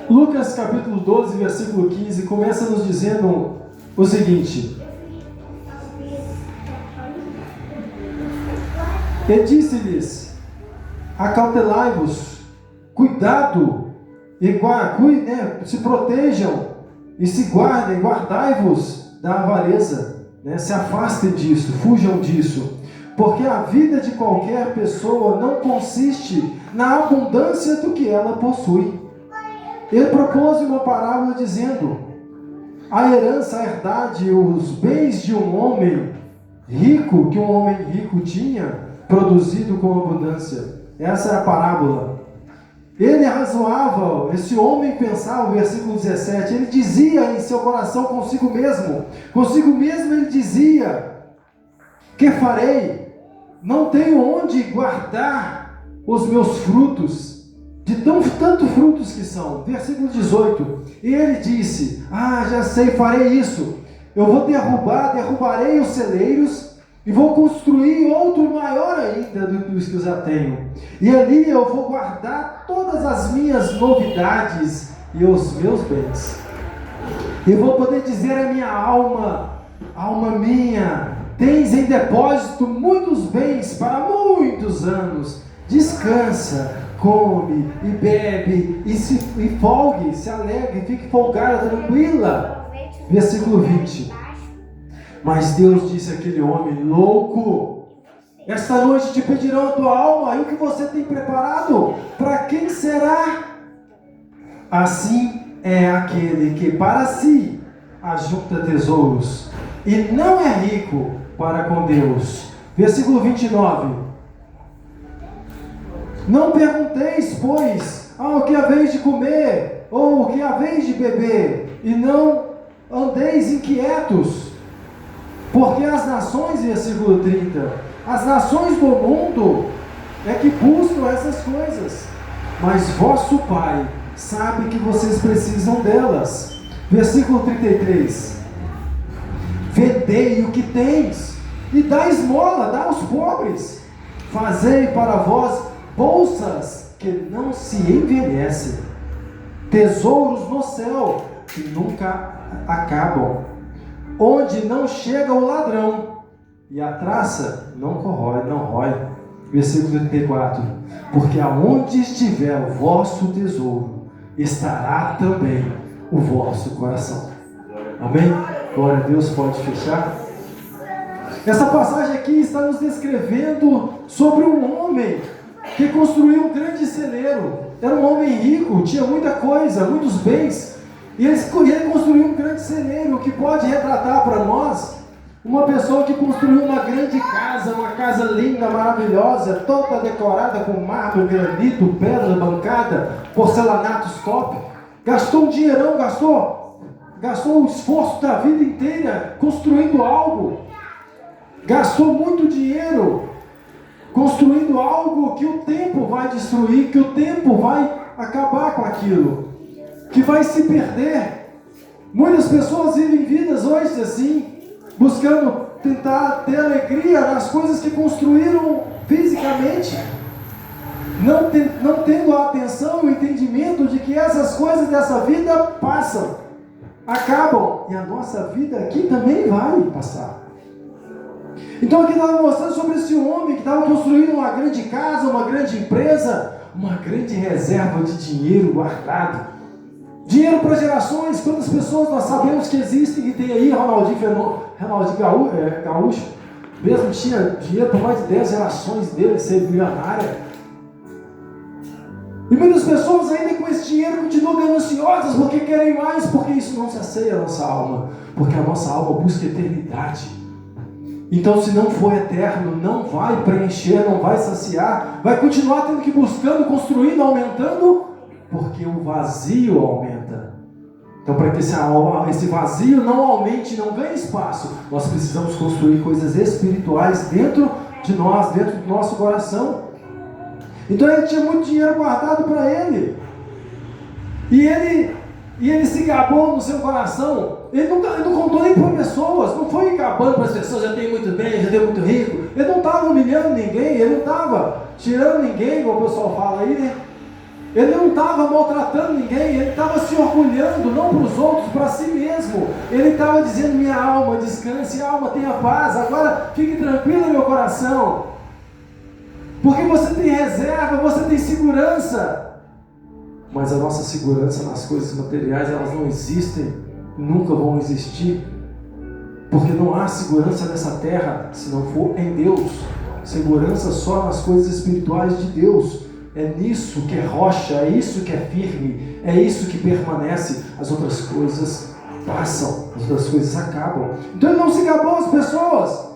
Lucas capítulo 12, versículo 15, começa nos dizendo o seguinte: e disse-lhes, acautelai-vos, cuidado, se protejam e se guardem, guardai-vos da avareza, se afastem disso, fujam disso, porque a vida de qualquer pessoa não consiste na abundância do que ela possui. Ele propôs uma parábola dizendo: a herança, a herdade, os bens de um homem rico, que um homem rico tinha produzido com abundância. Essa é a parábola. Ele razoava, esse homem pensava, versículo 17, ele dizia em seu coração consigo mesmo ele dizia: que farei? Não tenho onde guardar os meus frutos, de tanto frutos que são. Versículo 18, e ele disse: já sei, farei isso, eu vou derrubarei os celeiros, e vou construir outro maior ainda do que os que eu já tenho, e ali eu vou guardar todas as minhas novidades e os meus bens, e vou poder dizer à minha alma minha, tens em depósito muitos bens para muitos anos, descansa, come e bebe, e folgue, se alegre, fique folgada, tranquila. Versículo 20, mas Deus disse àquele homem: louco, esta noite te pedirão a tua alma, e o que você tem preparado, para quem será? Assim é aquele que para si ajunta tesouros, e não é rico para com Deus. Versículo 29, não pergunteis, pois, o que haveis de comer, ou o que haveis de beber, e não andeis inquietos, porque as nações, versículo 30, as nações do mundo é que buscam essas coisas, mas vosso Pai sabe que vocês precisam delas. Versículo 33, vendei o que tens, e dá esmola, dá aos pobres, fazei para vós bolsas que não se envelhecem, tesouros no céu que nunca acabam, onde não chega o ladrão, e a traça não rói. Versículo 34, porque aonde estiver o vosso tesouro, estará também o vosso coração. Amém? Glória a Deus. Pode fechar. Essa passagem aqui está nos descrevendo sobre um homem que construiu um grande celeiro. Era um homem rico, tinha muita coisa, muitos bens, e ele construiu um grande celeiro, que pode retratar para nós uma pessoa que construiu uma grande casa, uma casa linda, maravilhosa, toda decorada com mármore, granito, pedra, bancada, porcelanatos top. Gastou um dinheirão, gastou o esforço da vida inteira construindo algo. Gastou muito dinheiro construindo algo que o tempo vai destruir, que o tempo vai acabar com aquilo, que vai se perder. Muitas pessoas vivem vidas hoje assim, buscando tentar ter alegria nas coisas que construíram fisicamente, não tendo a atenção e o entendimento de que essas coisas dessa vida passam, acabam, e a nossa vida aqui também vai passar. Então aqui estava mostrando sobre esse homem que estava construindo uma grande casa, uma grande empresa, uma grande reserva de dinheiro guardado, dinheiro para gerações. Quantas pessoas nós sabemos que existem, e tem aí Ronaldinho Gaúcho, mesmo tinha dinheiro para mais de 10 gerações dele ser milionária. E muitas pessoas ainda com esse dinheiro continuam gananciosas porque querem mais, porque isso não sacia a nossa alma, porque a nossa alma busca eternidade. Então, se não for eterno, não vai preencher, não vai saciar, vai continuar tendo que ir buscando, construindo, aumentando, porque o vazio aumenta. Então, para que esse vazio não aumente, não ganhe espaço, nós precisamos construir coisas espirituais dentro de nós, dentro do nosso coração. Então, ele tinha muito dinheiro guardado para ele, e ele se gabou no seu coração. Ele não contou nem para pessoas, não foi gabando para as pessoas: já tenho muito bem, já tenho muito rico. Ele não estava humilhando ninguém, ele não estava tirando ninguém, como o pessoal fala aí, né? Ele não estava maltratando ninguém, ele estava orgulhando, não para os outros, para si mesmo. Ele estava dizendo: minha alma, descanse, alma, tenha paz, agora fique tranquilo, meu coração, porque você tem reserva, você tem segurança. Mas a nossa segurança nas coisas materiais, elas não existem, nunca vão existir, porque não há segurança nessa terra se não for em Deus. Segurança só nas coisas espirituais de Deus. É nisso que é rocha, é isso que é firme, é isso que permanece. As outras coisas passam, as outras coisas acabam. Então ele não se gabou as pessoas,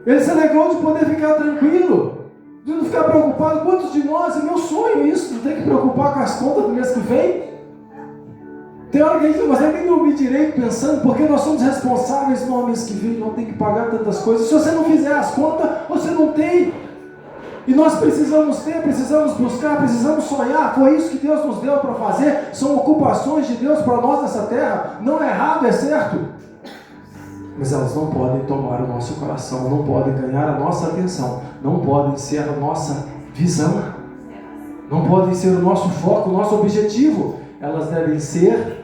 ele se alegrou de poder ficar tranquilo, de não ficar preocupado. Quantos de nós, é meu sonho isso, não ter que preocupar com as contas do mês que vem. Tem hora que a gente não consegue nem dormir direito pensando, porque nós somos responsáveis no mês que vem, não tem que pagar tantas coisas. Se você não fizer as contas, você não tem. E nós precisamos ter, precisamos buscar, precisamos sonhar. Foi isso que Deus nos deu para fazer. São ocupações de Deus para nós nessa terra. Não é errado, é certo. Mas elas não podem tomar o nosso coração, não podem ganhar a nossa atenção, não podem ser a nossa visão, não podem ser o nosso foco, o nosso objetivo. Elas devem ser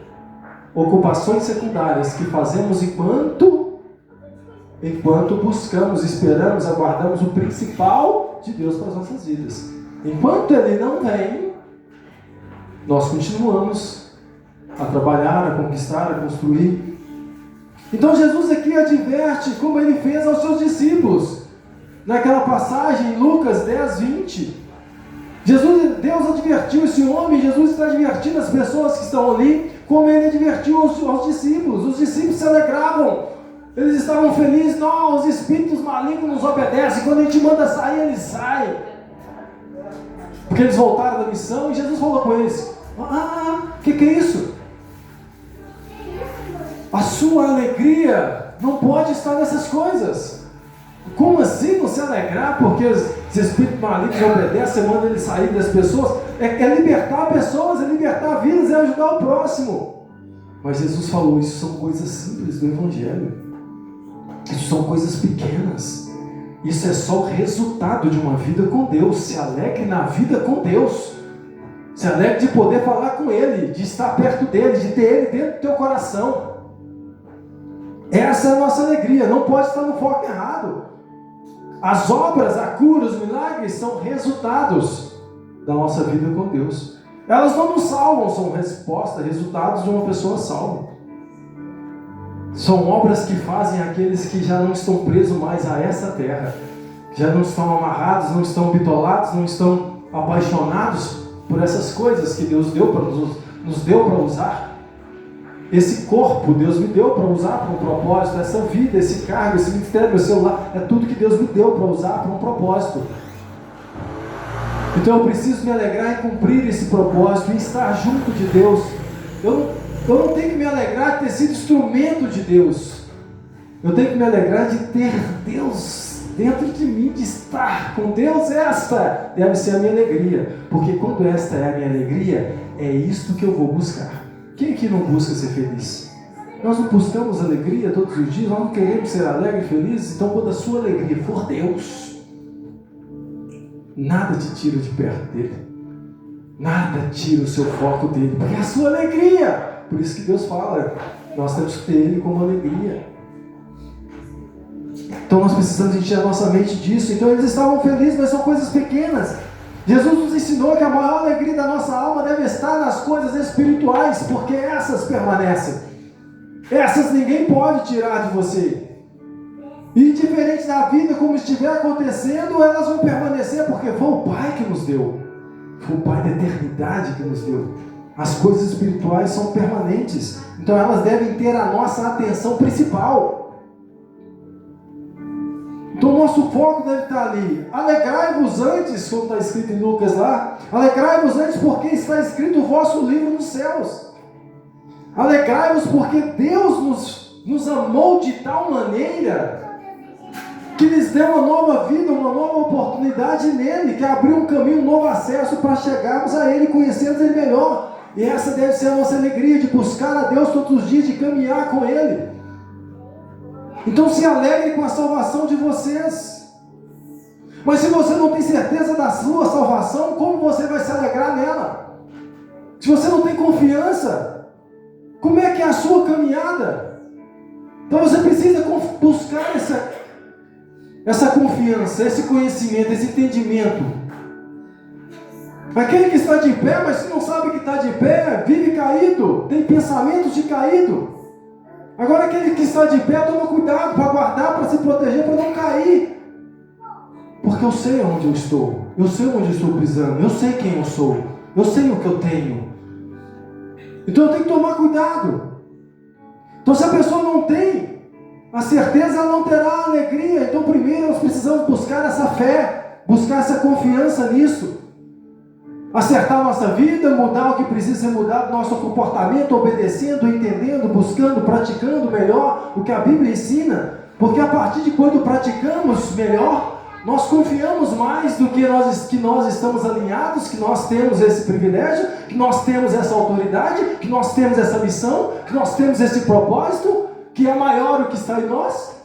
ocupações secundárias que fazemos enquanto buscamos, esperamos, aguardamos o principal de Deus para as nossas vidas. Enquanto Ele não vem, nós continuamos a trabalhar, a conquistar, a construir. Então Jesus aqui adverte, como Ele fez aos seus discípulos, naquela passagem em Lucas 10, 20. Deus advertiu esse homem, Jesus está advertindo as pessoas que estão ali, como Ele advertiu aos discípulos. Os discípulos se alegravam, eles estavam felizes. Não, os espíritos malignos nos obedecem, quando a gente manda sair, eles saem, porque eles voltaram da missão. E Jesus falou com eles: o que é isso? A sua alegria não pode estar nessas coisas. Como assim não se alegrar porque os espíritos malignos obedecem, você manda eles sair das pessoas? É libertar pessoas, é libertar vidas, é ajudar o próximo. Mas Jesus falou: isso são coisas simples do Evangelho, isso são coisas pequenas, isso é só o resultado de uma vida com Deus. Se alegre na vida com Deus, se alegre de poder falar com Ele, de estar perto dEle, de ter Ele dentro do teu coração. Essa é a nossa alegria, não pode estar no foco errado. As obras, a cura, os milagres são resultados da nossa vida com Deus. Elas não nos salvam, são resultados de uma pessoa salva. São obras que fazem aqueles que já não estão presos mais a essa terra, já não estão amarrados, não estão bitolados, não estão apaixonados por essas coisas que Deus nos deu para usar. Esse corpo Deus me deu para usar para um propósito, essa vida, esse cargo, esse ministério, meu celular, é tudo que Deus me deu para usar para um propósito. Então eu preciso me alegrar em cumprir esse propósito, em estar junto de Deus. Eu não tenho que me alegrar de ter sido instrumento de Deus. Eu tenho que me alegrar de ter Deus dentro de mim, de estar com Deus. Esta deve ser a minha alegria, porque quando esta é a minha alegria, é isto que eu vou buscar. Quem aqui não busca ser feliz? Nós não buscamos alegria todos os dias, nós não queremos ser alegres e felizes. Então quando a sua alegria for Deus, nada te tira de perto dele, nada tira o seu foco dele, porque é a sua alegria. Por isso que Deus fala, nós temos que ter Ele como alegria. Então nós precisamos encher a nossa mente disso. Então eles estavam felizes, mas são coisas pequenas. Jesus nos ensinou que a maior alegria da nossa alma deve estar nas coisas espirituais, porque essas permanecem. Essas ninguém pode tirar de você. E indiferente da vida como estiver acontecendo, elas vão permanecer, porque foi o Pai que nos deu. Foi o Pai da eternidade que nos deu. As coisas espirituais são permanentes, então elas devem ter a nossa atenção principal. Então o nosso foco deve estar ali. Alegrai-vos antes, como está escrito em Lucas lá. Alegrai-vos antes, porque está escrito o vosso livro nos céus. Alegrai-vos porque Deus nos amou de tal maneira que lhes deu uma nova vida, uma nova oportunidade nele, que abriu um caminho, um novo acesso para chegarmos a Ele, conhecermos Ele melhor. E essa deve ser a nossa alegria, de buscar a Deus todos os dias, de caminhar com Ele. Então se alegre com a salvação de vocês. Mas se você não tem certeza da sua salvação, como você vai se alegrar nela? Se você não tem confiança, é a sua caminhada. Então você precisa buscar essa confiança, esse conhecimento, esse entendimento. Aquele que está de pé, mas se não sabe que está de pé, vive caído, tem pensamentos de caído. Agora aquele que está de pé, toma cuidado para guardar, para se proteger, para não cair. Porque eu sei onde eu estou, eu sei onde eu estou pisando, eu sei quem eu sou, eu sei o que eu tenho. Então eu tenho que tomar cuidado. Então se a pessoa não tem a certeza, ela não terá a alegria. Então primeiro nós precisamos buscar essa fé, buscar essa confiança nisso. Acertar a nossa vida, mudar o que precisa ser mudado, nosso comportamento, obedecendo, entendendo, buscando, praticando melhor o que a Bíblia ensina. Porque a partir de quando praticamos melhor, nós confiamos mais do que nós estamos alinhados, que nós temos esse privilégio, que nós temos essa autoridade, que nós temos essa missão, que nós temos esse propósito, que é maior o que está em nós.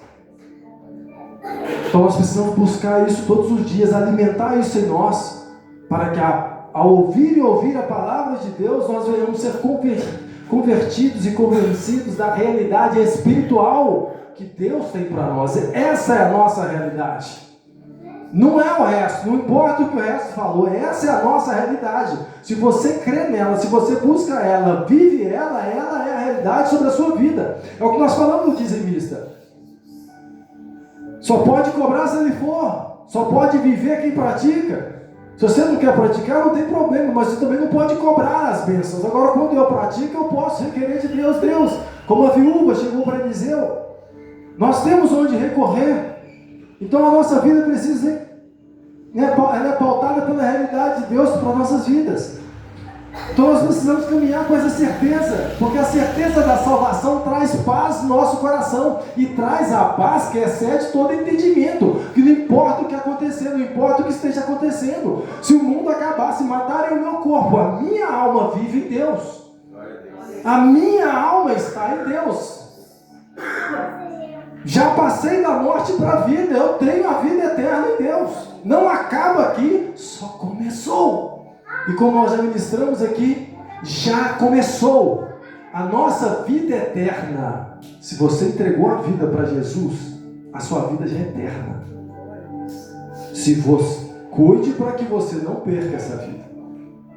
Então nós precisamos buscar isso todos os dias, alimentar isso em nós, para que ao ouvir e ouvir a palavra de Deus, nós venhamos ser convertidos e convencidos da realidade espiritual que Deus tem para nós. Essa é a nossa realidade. Não é o resto, não importa o que o resto falou, essa é a nossa realidade. Se você crê nela, se você busca ela, vive ela é a realidade sobre a sua vida. É o que nós falamos no dizimista. Só pode cobrar se ele for, só pode viver quem pratica. Se você não quer praticar, não tem problema, mas você também não pode cobrar as bênçãos. Agora, quando eu pratico, eu posso requerer de Deus, como a viúva chegou para Eliseu. Nós temos onde recorrer. Então a nossa vida precisa, ela é pautada pela realidade de Deus para as nossas vidas. Então nós precisamos caminhar com essa certeza, porque a certeza da salvação traz paz no nosso coração, e traz a paz que excede todo entendimento, que não importa o que acontecer, não importa o que esteja acontecendo. Se o mundo acabar, se matarem o meu corpo, a minha alma vive em Deus. A minha alma está em Deus. Já passei da morte para a vida, eu tenho a vida eterna em Deus. Não acaba aqui, só começou. E como nós já ministramos aqui, já começou a nossa vida eterna. Se você entregou a vida para Jesus, a sua vida já é eterna. Se você cuide para que você não perca essa vida,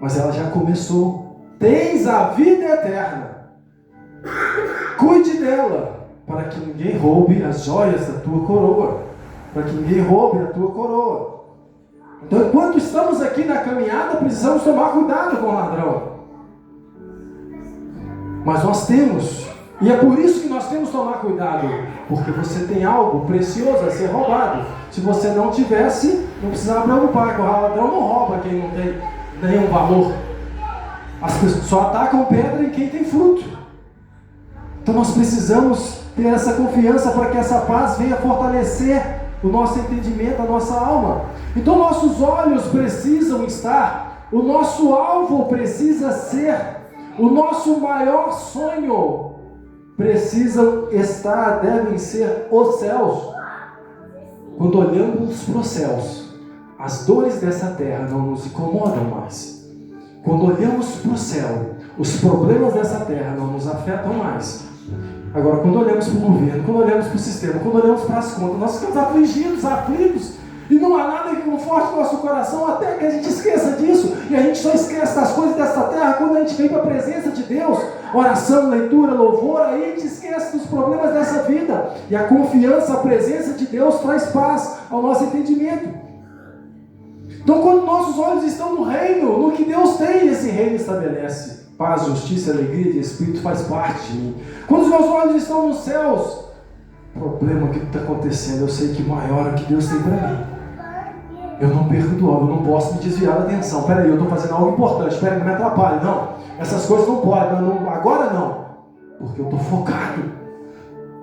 mas ela já começou. Tens a vida eterna. Cuide dela, para que ninguém roube as joias da tua coroa, para que ninguém roube a tua coroa. Então, enquanto estamos aqui na caminhada, precisamos tomar cuidado com o ladrão. Mas nós temos, e é por isso que nós temos que tomar cuidado, porque você tem algo precioso a ser roubado. Se você não tivesse, não precisava preocupar, que o ladrão não rouba quem não tem nenhum valor. As pessoas só atacam pedra em quem tem fruto. Então nós precisamos ter essa confiança para que essa paz venha fortalecer o nosso entendimento, a nossa alma. Então nossos olhos precisam estar, o nosso alvo precisa ser, o nosso maior sonho precisam estar, devem ser os céus. Quando olhamos para os céus, as dores dessa terra não nos incomodam mais. Quando olhamos para o céu, os problemas dessa terra não nos afetam mais. Agora, quando olhamos para o governo, quando olhamos para o sistema, quando olhamos para as contas, nós ficamos afligidos, aflitos, e não há nada que conforte o nosso coração até que a gente esqueça disso. E a gente só esquece das coisas dessa terra quando a gente vem para a presença de Deus, oração, leitura, louvor, aí a gente esquece dos problemas dessa vida. E a confiança, a presença de Deus traz paz ao nosso entendimento. Então, quando nossos olhos estão no reino, no que Deus tem, esse reino estabelece paz, justiça, alegria de espírito, faz parte de mim. Quando os meus olhos estão nos céus, problema que está acontecendo, eu sei que maior é o que Deus tem para mim. Eu não perco do alvo, eu não posso me desviar da atenção. Peraí, eu estou fazendo algo importante, peraí, não me atrapalhe. Não, essas coisas não podem, agora não, porque eu estou focado.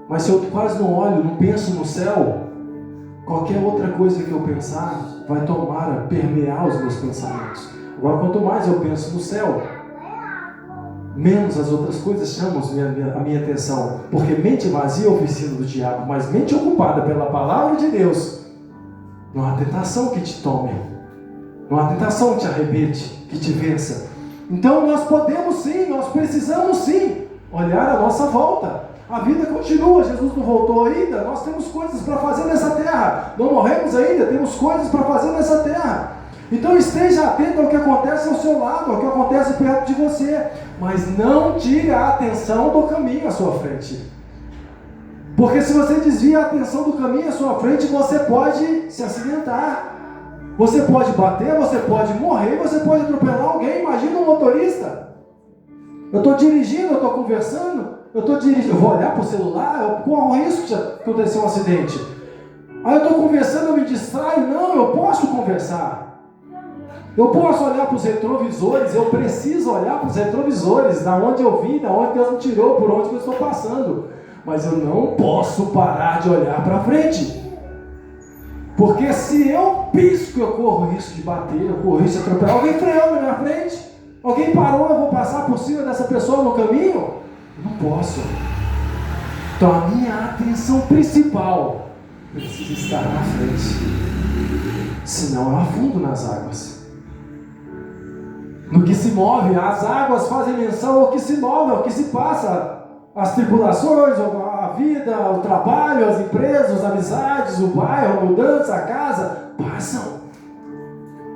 Mas se eu quase não olho, não penso no céu, qualquer outra coisa que eu pensar vai permear os meus pensamentos. Agora, quanto mais eu penso no céu, menos as outras coisas chamam a minha atenção. Porque mente vazia é oficina do diabo, mas mente ocupada pela palavra de Deus, não há tentação que te tome, não há tentação que te arrebente, que te vença. Então nós podemos sim, nós precisamos sim olhar a nossa volta. A vida continua, Jesus não voltou ainda, nós temos coisas para fazer nessa terra. Não morremos ainda, temos coisas para fazer nessa terra. Então esteja atento ao que acontece ao seu lado, ao que acontece perto de você. Mas não tire a atenção do caminho à sua frente. Porque se você desvia a atenção do caminho à sua frente, você pode se acidentar. Você pode bater, você pode morrer, você pode atropelar alguém. Imagina um motorista. Eu estou dirigindo, eu estou conversando, eu vou olhar para o celular, eu corro o risco de acontecer um acidente. Aí eu estou conversando, eu me distraio. Não, eu posso conversar. Eu posso olhar para os retrovisores, eu preciso olhar para os retrovisores, da onde eu vim, da onde Deus me tirou, por onde eu estou passando. Mas eu não posso parar de olhar para frente. Porque se eu pisco, eu corro o risco de bater, eu corro o risco de atropelar. Alguém freou na minha frente? Alguém parou, eu vou passar por cima dessa pessoa no caminho? Eu não posso. Então a minha atenção principal precisa estar na frente. Senão eu afundo nas águas. No que se move, as águas fazem menção ao que se move, ao que se passa. As tribulações, a vida, o trabalho, as empresas, as amizades, o bairro, a mudança, a casa, passam.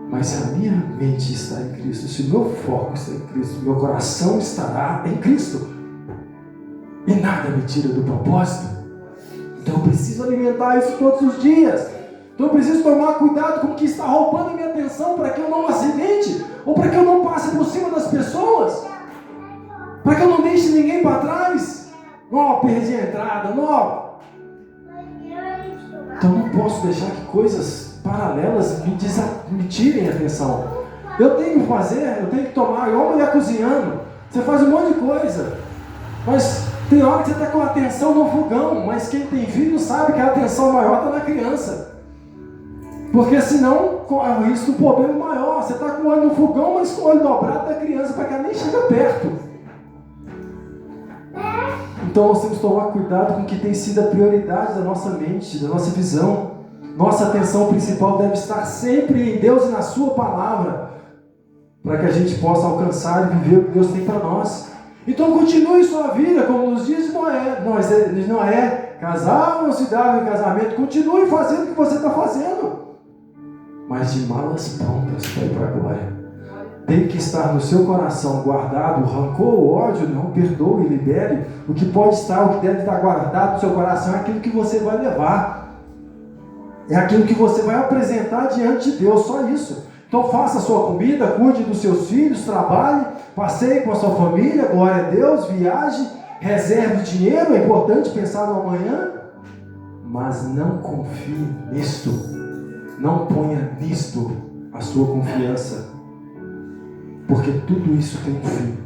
Mas se a minha mente está em Cristo, se o meu foco está em Cristo, meu coração estará em Cristo, e nada me tira do propósito. Então eu preciso alimentar isso todos os dias. Então eu preciso tomar cuidado com o que está roubando a minha atenção, para que eu não acidente, ou para que eu não passe por cima das pessoas, para que eu não deixe ninguém para trás. Não, perdi a entrada, não. Então eu não posso deixar que coisas paralelas me tirem a atenção. Eu tenho que fazer, eu tenho que tomar, igual mulher cozinhando. Você faz um monte de coisa, mas tem hora que você está com a atenção no fogão, mas quem tem filho sabe que a atenção maior está na criança. Porque senão corre o risco do problema maior. Você está com o olho no fogão, mas com o olho dobrado da criança, para que ela nem chegue perto. Então nós temos que tomar cuidado com o que tem sido a prioridade da nossa mente, da nossa visão. Nossa atenção principal deve estar sempre em Deus e na sua palavra, para que a gente possa alcançar e viver o que Deus tem para nós. Então continue sua vida como nos diz Noé, casal não se dava em casamento, continue fazendo o que você está fazendo, mas de malas prontas para ir para a glória. Tem que estar no seu coração guardado o rancor, o ódio, não perdoe, libere. O que pode estar, o que deve estar guardado no seu coração é aquilo que você vai levar. É aquilo que você vai apresentar diante de Deus, só isso. Então faça a sua comida, cuide dos seus filhos, trabalhe, passeie com a sua família, glória a Deus, viaje, reserve dinheiro, é importante pensar no amanhã, mas não confie nisto. Não ponha nisto a sua confiança. Porque tudo isso tem um fim,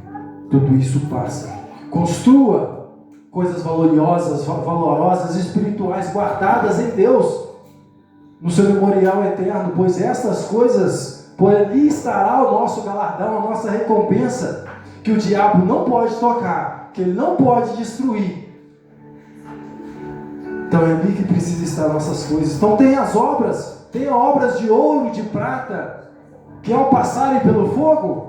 tudo isso passa. Construa coisas valorosas, espirituais, guardadas em Deus, no seu memorial eterno, pois estas coisas, por ali estará o nosso galardão, a nossa recompensa, que o diabo não pode tocar, que ele não pode destruir. Então é ali que precisa estar nossas coisas. Então tenha obras de ouro, de prata, que ao passarem pelo fogo,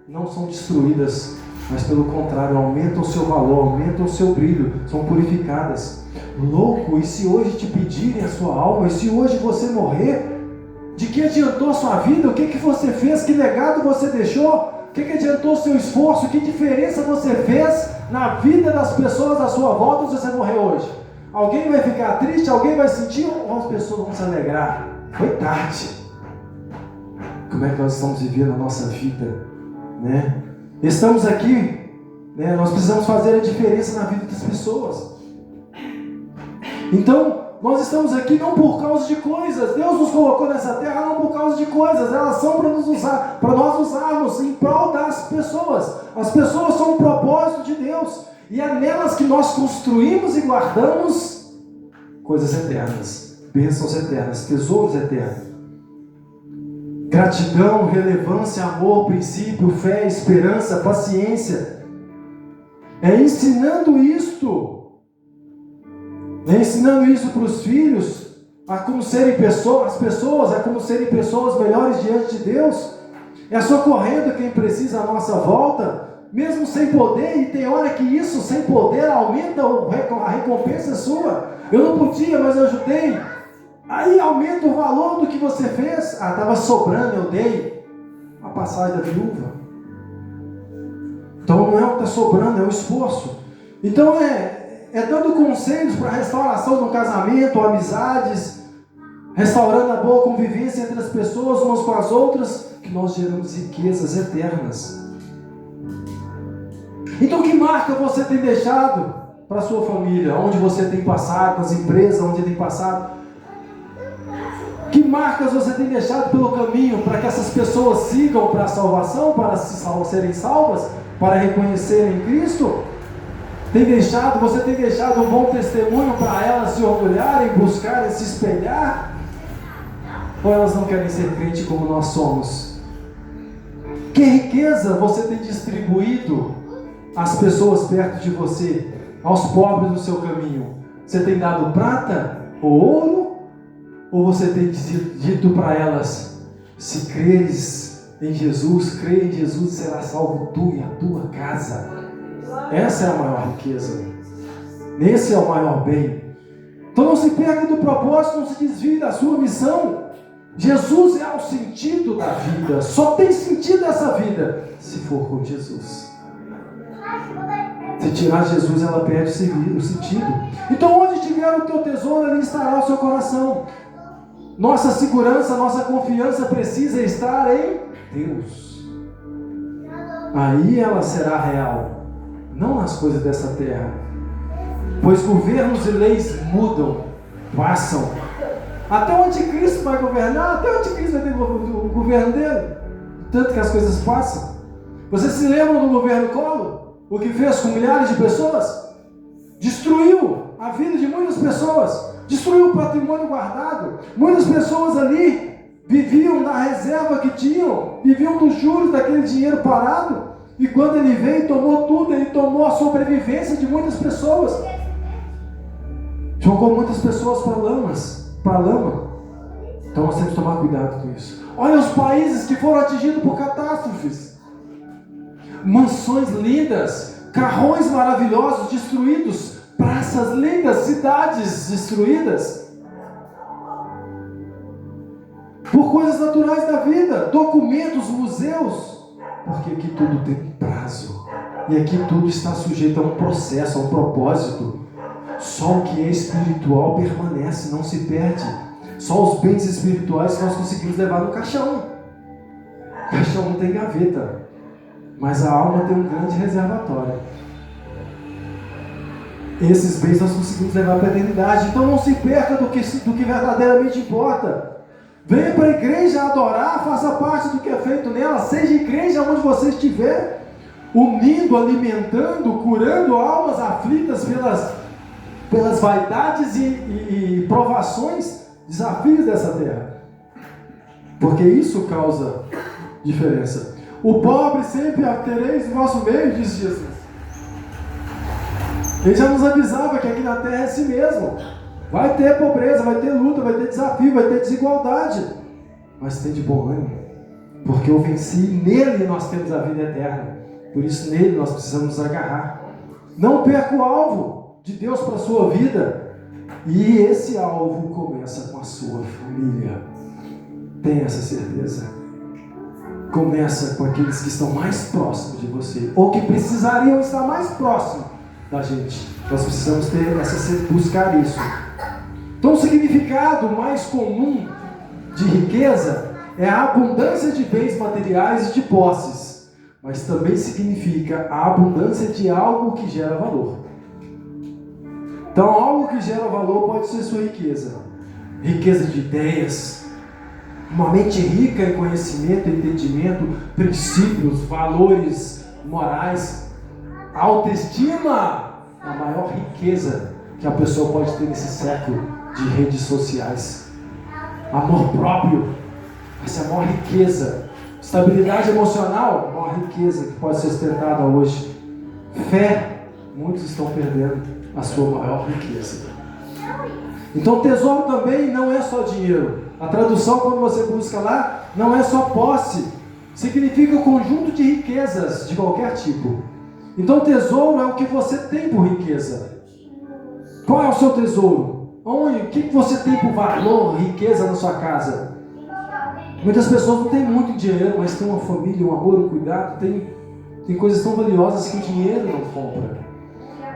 não são destruídas, mas pelo contrário, aumentam o seu valor, aumentam o seu brilho, são purificadas. Louco, e se hoje te pedirem a sua alma, e se hoje você morrer, de que adiantou a sua vida? O que você fez? Que legado você deixou? O que adiantou o seu esforço? Que diferença você fez na vida das pessoas à sua volta se você morrer hoje? Alguém vai ficar triste? Alguém vai sentir? Ou as pessoas vão se alegrar? Foi tarde. Como é que nós estamos vivendo a nossa vida? Né? Estamos aqui, né? Nós precisamos fazer a diferença na vida das pessoas. Então, nós estamos aqui não por causa de coisas. Deus nos colocou nessa terra não por causa de coisas. Elas são para nós usarmos em prol das pessoas. As pessoas são um propósito de Deus, e é nelas que nós construímos e guardamos coisas eternas, bênçãos eternas, tesouros eternos. Gratidão, relevância, amor, princípio, fé, esperança, paciência. É ensinando isto para os filhos, a como serem pessoas, as pessoas, a como serem pessoas melhores diante de Deus. É socorrendo quem precisa à nossa volta, mesmo sem poder, e tem hora que isso, sem poder, aumenta a recompensa sua. Eu não podia, mas eu ajudei. Aí aumenta o valor do que você fez. Estava sobrando, eu dei. A passagem da viúva. Então não é o que está sobrando, é o esforço. Então é dando conselhos para a restauração do casamento, amizades, restaurando a boa convivência entre as pessoas umas com as outras, que nós geramos riquezas eternas. Então que marca você tem deixado para a sua família? Onde você tem passado, nas empresas onde tem passado? Que marcas você tem deixado pelo caminho para que essas pessoas sigam para a salvação, para serem salvas, para reconhecerem Cristo? Você tem deixado um bom testemunho para elas se orgulharem, buscarem, se espelhar? Ou elas não querem ser crente como nós somos? Que riqueza você tem distribuído às pessoas perto de você, aos pobres do seu caminho? Você tem dado prata ou ouro? Ou você tem dito para elas: se creres em Jesus, crê em Jesus, será salvo tu e a tua casa? Essa é a maior riqueza. Esse é o maior bem. Então não se perca do propósito, não se desvie da sua missão. Jesus é o sentido da vida. Só tem sentido essa vida se for com Jesus. Se tirar Jesus, ela perde o sentido. Então onde estiver o teu tesouro, ali estará o seu coração. Nossa segurança, nossa confiança precisa estar em Deus. Aí ela será real, não nas coisas dessa terra. Pois governos e leis mudam, passam. Até o anticristo vai governar, até o anticristo vai ter o governo dele. Tanto que as coisas passam. Vocês se lembram do governo Collor? O que fez com milhares de pessoas? Destruiu a vida de muitas pessoas. Destruiu o patrimônio guardado. Muitas pessoas ali viviam da reserva que tinham, viviam dos juros daquele dinheiro parado. E quando ele veio e tomou tudo, ele tomou a sobrevivência de muitas pessoas. Jogou muitas pessoas para a lama. Então nós temos que tomar cuidado com isso. Olha os países que foram atingidos por catástrofes. Mansões lindas, carrões maravilhosos destruídos, praças lindas, cidades destruídas por coisas naturais da vida, documentos, museus, porque aqui tudo tem um prazo e aqui tudo está sujeito a um processo, a um propósito. Só o que é espiritual permanece, não se perde. Só os bens espirituais nós conseguimos levar no caixão. O caixão não tem gaveta, mas a alma tem um grande reservatório. Esses bens nós conseguimos levar para a eternidade. Então não se perca do que verdadeiramente importa. Venha para a igreja adorar, faça parte do que é feito nela. Seja igreja onde você estiver, unindo, alimentando, curando almas aflitas pelas vaidades e provações, desafios dessa terra. Porque isso causa diferença. O pobre sempre tereis no vosso meio, diz Jesus. Ele já nos avisava que aqui na terra é assim mesmo. Vai ter pobreza, vai ter luta, vai ter desafio, vai ter desigualdade. Mas tem de bom ânimo. Porque eu venci e nele nós temos a vida eterna. Por isso nele nós precisamos nos agarrar. Não perca o alvo de Deus para a sua vida. E esse alvo começa com a sua família. Tenha essa certeza. Começa com aqueles que estão mais próximos de você. Ou que precisariam estar mais próximos da gente. Nós precisamos buscar isso. Então o significado mais comum de riqueza é a abundância de bens materiais e de posses, mas também significa a abundância de algo que gera valor. Então algo que gera valor pode ser sua riqueza. Riqueza de ideias, uma mente rica em conhecimento, entendimento, princípios, valores morais. Autoestima é a maior riqueza que a pessoa pode ter nesse século de redes sociais. Amor próprio, essa é a maior riqueza. Estabilidade emocional, a maior riqueza que pode ser ostentada hoje. Fé, muitos estão perdendo a sua maior riqueza. Então tesouro também não é só dinheiro. A tradução, quando você busca lá, não é só posse. significa conjunto de riquezas de qualquer tipo. Então tesouro é o que você tem por riqueza. Qual é o seu tesouro? O que você tem por valor, riqueza na sua casa? Muitas pessoas não têm muito dinheiro, mas têm uma família, um amor, um cuidado, tem coisas tão valiosas que o dinheiro não compra.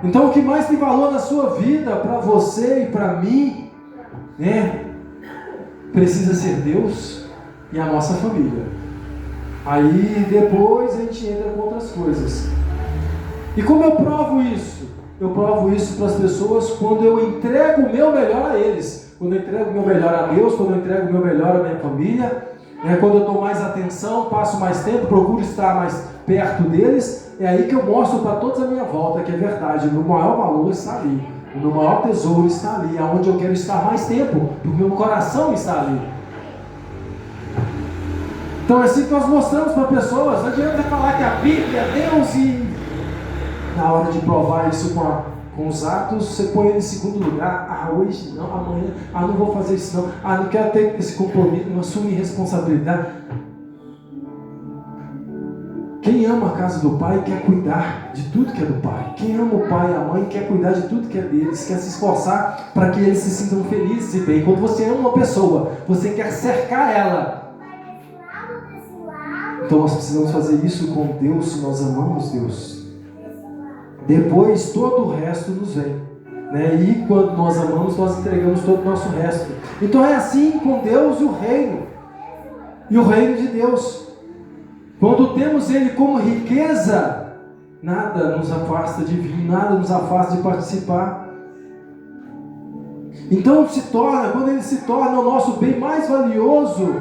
Então o que mais tem valor na sua vida, para você e para mim, precisa ser Deus e a nossa família. Aí depois a gente entra com outras coisas. E como eu provo isso? Eu provo isso para as pessoas quando eu entrego o meu melhor a eles. Quando eu entrego o meu melhor a Deus, quando eu entrego o meu melhor à minha família, quando eu dou mais atenção, passo mais tempo, procuro estar mais perto deles, é aí que eu mostro para todos à minha volta que é verdade. O meu maior valor está ali. O meu maior tesouro está ali, aonde eu quero estar mais tempo, porque o meu coração está ali. Então é assim que nós mostramos para pessoas. Não adianta falar que a Bíblia é Deus e na hora de provar isso com os atos, você põe ele em segundo lugar. Hoje não, amanhã, não vou fazer isso não. Não quero ter esse compromisso, não assume responsabilidade. Quem ama a casa do pai quer cuidar de tudo que é do pai. Quem ama o pai e a mãe quer cuidar de tudo que é deles, quer se esforçar para que eles se sintam felizes e bem. Quando você ama uma pessoa, você quer cercar ela. Então nós precisamos fazer isso com Deus, se nós amamos Deus. Depois todo o resto nos vem. E quando nós amamos, nós entregamos todo o nosso resto. Então é assim com Deus e o reino. E o reino de Deus. Quando temos Ele como riqueza, nada nos afasta de vir, nada nos afasta de participar. Então quando Ele se torna o nosso bem mais valioso,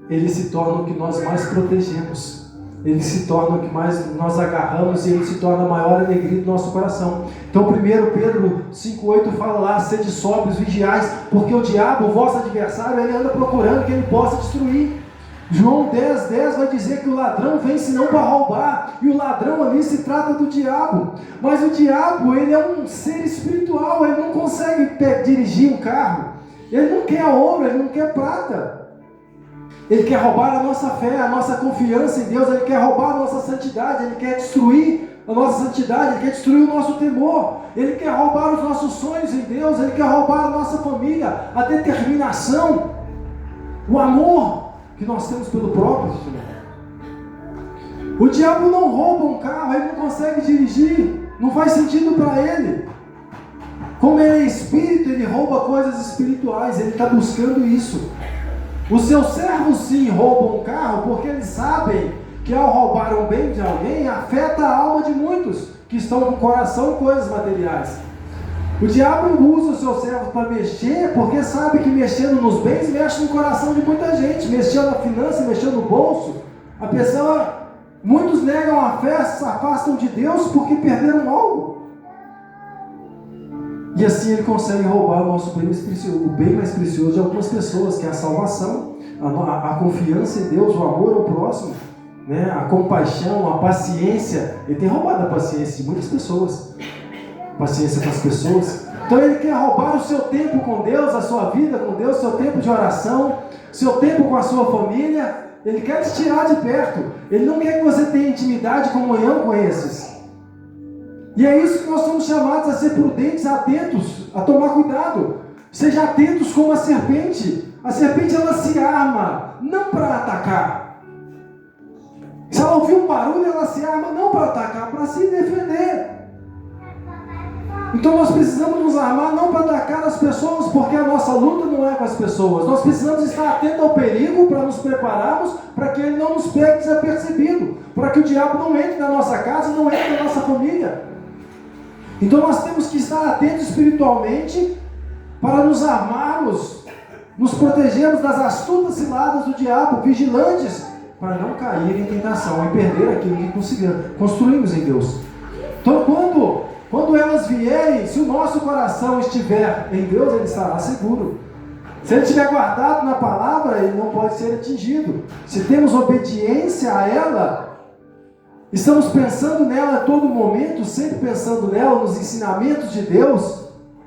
Ele se torna o que nós mais protegemos. Ele se torna o que mais nós agarramos e Ele se torna a maior alegria do nosso coração. Então 1 Pedro 5,8 fala lá: sede sóbrios, vigiais, porque o diabo, o vosso adversário, ele anda procurando que ele possa destruir. João 10,10 vai dizer que o ladrão vem senão para roubar, e o ladrão ali se trata do diabo. Mas o diabo, ele é um ser espiritual, ele não consegue dirigir um carro, ele não quer ouro, ele não quer prata. Ele quer roubar a nossa fé, a nossa confiança em Deus, ele quer roubar a nossa santidade, ele quer destruir a nossa santidade, ele quer destruir o nosso temor, ele quer roubar os nossos sonhos em Deus, ele quer roubar a nossa família, a determinação, o amor que nós temos pelo próprio Senhor. O diabo não rouba um carro, ele não consegue dirigir, não faz sentido para ele. Como ele é espírito, ele rouba coisas espirituais, ele está buscando isso. Os seus servos sim roubam um carro, porque eles sabem que ao roubar um bem de alguém, afeta a alma de muitos que estão com o coração em coisas materiais. O diabo usa os seus servos para mexer, porque sabe que mexendo nos bens, mexe no coração de muita gente, mexendo na finança, mexendo no bolso. Muitos negam a fé, se afastam de Deus porque perderam algo. E assim ele consegue roubar o nosso bem mais precioso, o bem mais precioso de algumas pessoas, que é a salvação, a confiança em Deus, o amor ao próximo, a compaixão, a paciência. Ele tem roubado a paciência de muitas pessoas, paciência com as pessoas. Então ele quer roubar o seu tempo com Deus, a sua vida com Deus, seu tempo de oração, seu tempo com a sua família. Ele quer te tirar de perto. Ele não quer que você tenha intimidade, comunhão com esses. E é isso que nós somos chamados a ser prudentes, atentos, a tomar cuidado. Sejam atentos como a serpente. A serpente, ela se arma não para atacar. Se ela ouvir um barulho, ela se arma não para atacar, para se defender. Então nós precisamos nos armar não para atacar as pessoas, porque a nossa luta não é com as pessoas. Nós precisamos estar atentos ao perigo para nos prepararmos, para que ele não nos pegue desapercebido, para que o diabo não entre na nossa casa, não entre na nossa família. Então nós temos que estar atentos espiritualmente para nos armarmos, nos protegermos das astutas ciladas do diabo, vigilantes, para não cair em tentação e perder aquilo que construímos em Deus. Então quando elas vierem, se o nosso coração estiver em Deus, ele estará seguro. Se ele estiver guardado na palavra, ele não pode ser atingido. Se temos obediência a ela, estamos pensando nela a todo momento, sempre pensando nela, nos ensinamentos de Deus,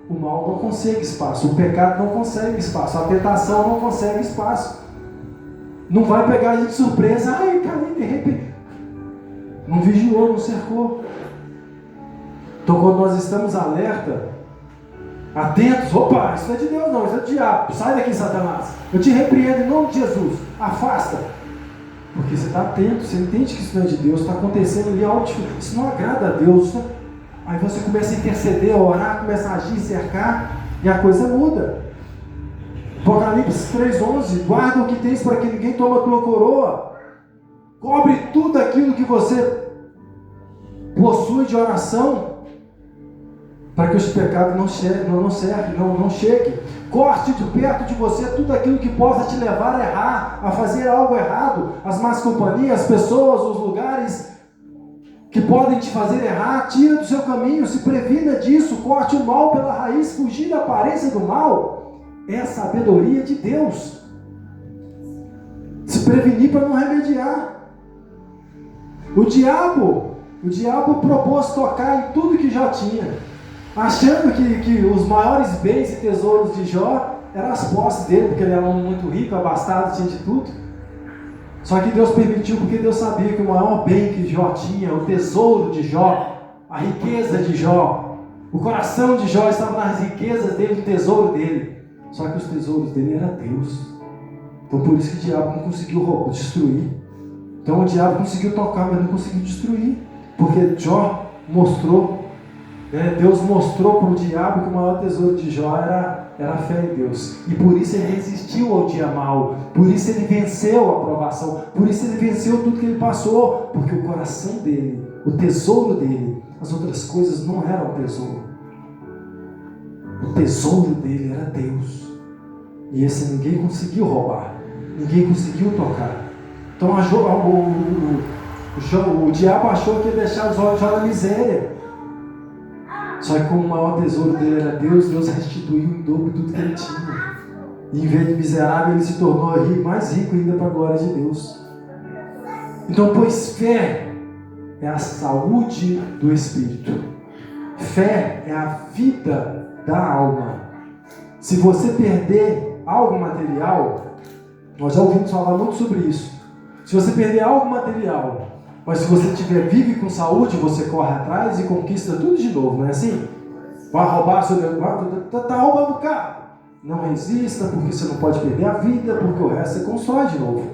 o mal não consegue espaço, o pecado não consegue espaço, a tentação não consegue espaço. Não vai pegar a gente de surpresa. Ai, caí de repente. Não vigiou, não cercou. Então quando nós estamos alerta, atentos, opa, isso não é de Deus não, isso é do diabo. Sai daqui, Satanás. Eu te repreendo em nome de Jesus. Afasta. Porque você está atento, você entende que isso não é de Deus, está acontecendo ali algo, isso não agrada a Deus. Aí você começa a interceder, a orar, começa a agir, cercar, e a coisa muda. Apocalipse 3:11, guarda o que tens para que ninguém tome a tua coroa. Cobre tudo aquilo que você possui de oração, para que os pecados não cheguem. Corte de perto de você tudo aquilo que possa te levar a errar, a fazer algo errado. As más companhias, as pessoas, os lugares que podem te fazer errar. Tira do seu caminho, se previna disso. Corte o mal pela raiz, fugir da aparência do mal. É a sabedoria de Deus. Se prevenir para não remediar. O diabo propôs tocar em tudo que Jó tinha, achando que os maiores bens e tesouros de Jó eram as posses dele, porque ele era um muito rico, abastado, tinha de tudo. Só que Deus permitiu, porque Deus sabia que o maior bem que Jó tinha, o tesouro de Jó, a riqueza de Jó, o coração de Jó estava nas riquezas dele, o tesouro dele. Só que os tesouros dele eram Deus. Então por isso que o diabo não conseguiu destruir. Então o diabo conseguiu tocar, mas não conseguiu destruir, porque Jó mostrou, Deus mostrou para o diabo que o maior tesouro de Jó era a fé em Deus. E por isso ele resistiu ao dia mal. Por isso ele venceu a provação. Por isso ele venceu tudo que ele passou. Porque o coração dele, o tesouro dele, as outras coisas não eram tesouro. O tesouro dele era Deus. E esse ninguém conseguiu roubar. Ninguém conseguiu tocar. Então o diabo achou que ia deixar os olhos já na miséria. Só que como o maior tesouro dele era Deus, Deus restituiu em dobro tudo que ele tinha. E em vez de miserável, ele se tornou mais rico ainda para a glória de Deus. Então, pois fé é a saúde do Espírito. Fé é a vida da alma. Se você perder algo material, nós já ouvimos falar muito sobre isso. Se você perder algo material, mas se você estiver vivo e com saúde, você corre atrás e conquista tudo de novo, não é assim? Vai roubar seu negócio, está roubando o carro. Não resista, porque você não pode perder a vida, porque o resto você constrói de novo.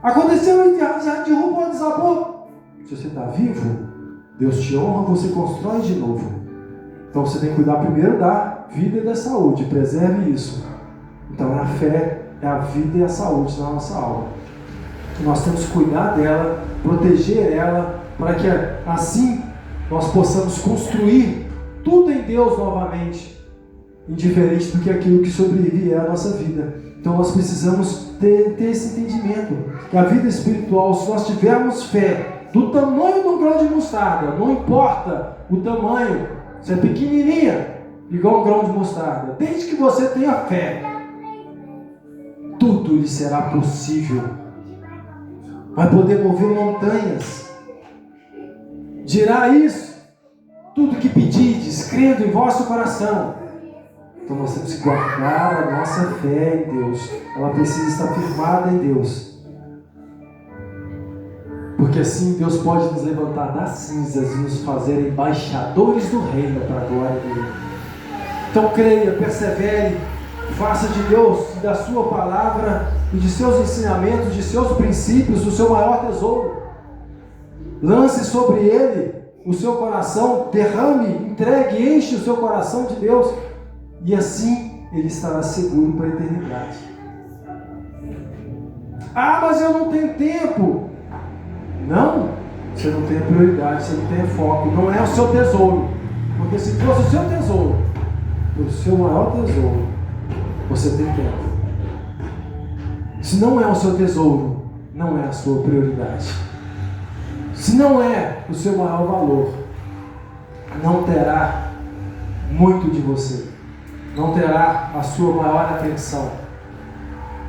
Aconteceu, já derrubou, desabou. Se você está vivo, Deus te honra, você constrói de novo. Então você tem que cuidar primeiro da vida e da saúde, preserve isso. Então a fé é a vida e a saúde na nossa alma. Nós temos que cuidar dela, proteger ela, para que assim nós possamos construir tudo em Deus novamente, indiferente do que aquilo que sobrevive à nossa vida. Então nós precisamos ter esse entendimento, que a vida espiritual, se nós tivermos fé do tamanho de um grão de mostarda, não importa o tamanho, se é pequenininha, igual um grão de mostarda, desde que você tenha fé, tudo lhe será possível. Vai poder mover montanhas. Dirá isso, tudo que pedides, crendo em vosso coração. Então nós temos que guardar a nossa fé em Deus. Ela precisa estar firmada em Deus. Porque assim Deus pode nos levantar das cinzas e nos fazer embaixadores do reino para a glória dele. Então creia, persevere, faça de Deus e da sua palavra e de seus ensinamentos, de seus princípios, o seu maior tesouro. Lance sobre ele o seu coração, derrame, entregue, enche o seu coração de Deus, e assim ele estará seguro para a eternidade. Ah, mas eu não tenho tempo. Não, você não tem prioridade, você não tem foco, não é o seu tesouro. Porque se fosse o seu tesouro, o seu maior tesouro, você tem tempo. Se não é o seu tesouro, não é a sua prioridade. Se não é o seu maior valor, não terá muito de você. Não terá a sua maior atenção.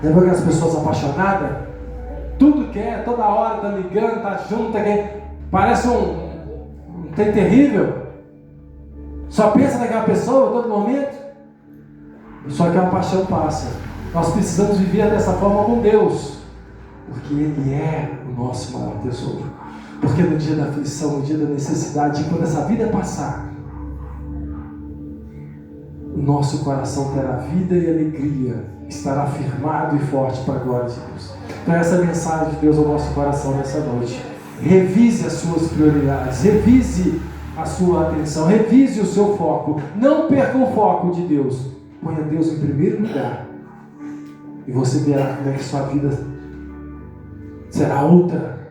Lembra aquelas pessoas apaixonadas? Tudo quer, toda hora está ligando, está junto, parece um trem terrível. Só pensa naquela pessoa a todo momento. Só que a paixão passa. Nós precisamos viver dessa forma com Deus. porque Ele é o nosso maior tesouro. Porque no dia da aflição, no dia da necessidade, quando essa vida passar, o nosso coração terá vida e alegria, estará firmado e forte para a glória de Deus. Então essa é a mensagem de Deus ao nosso coração nessa noite. Revise as suas prioridades, revise a sua atenção, revise o seu foco. Não perca o foco de Deus. Ponha Deus em primeiro lugar. E você verá como é que sua vida será outra.